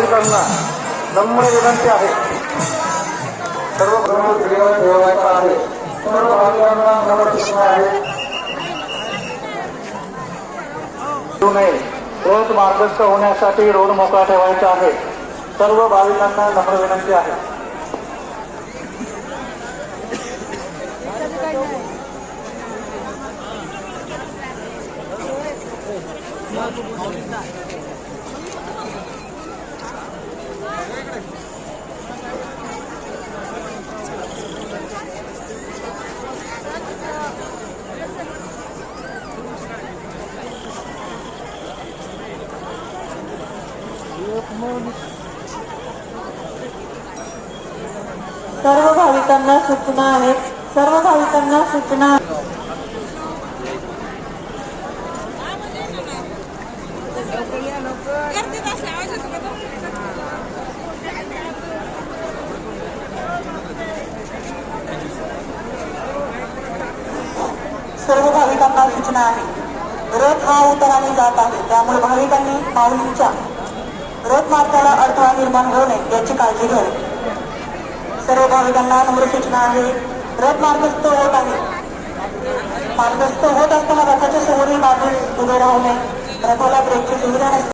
भाविकांना नम्र विनंती आहे, सर्व प्रमुख ठेवायचा आहे. सर्व भाविकांना नम्र सूचना आहे, रोड मार्गस्थ होण्यासाठी रोड मोकळा ठेवायचा आहे. सर्व भाविकांना नम्र विनंती आहे. सर्व भाविकांना सूचना आहेत. सर्व भाविकांना सूचना. सर्व भाविकांना सूचना आहे. रथ हा उतराने जात आहे, त्यामुळे भाविकांनी माऊलींच्या रथ मार्गाला अडथळा निर्माण होऊ नये याची काळजी घ्यावी. सर्व भाविकांना नम्र सूचना आहे. रथ मार्गस्थ होत आहे. मार्गस्थ होत असताना रथाच्या समोरील बाजूस उभे राहू नये. रथाला ब्रेकची सुविधा नसते.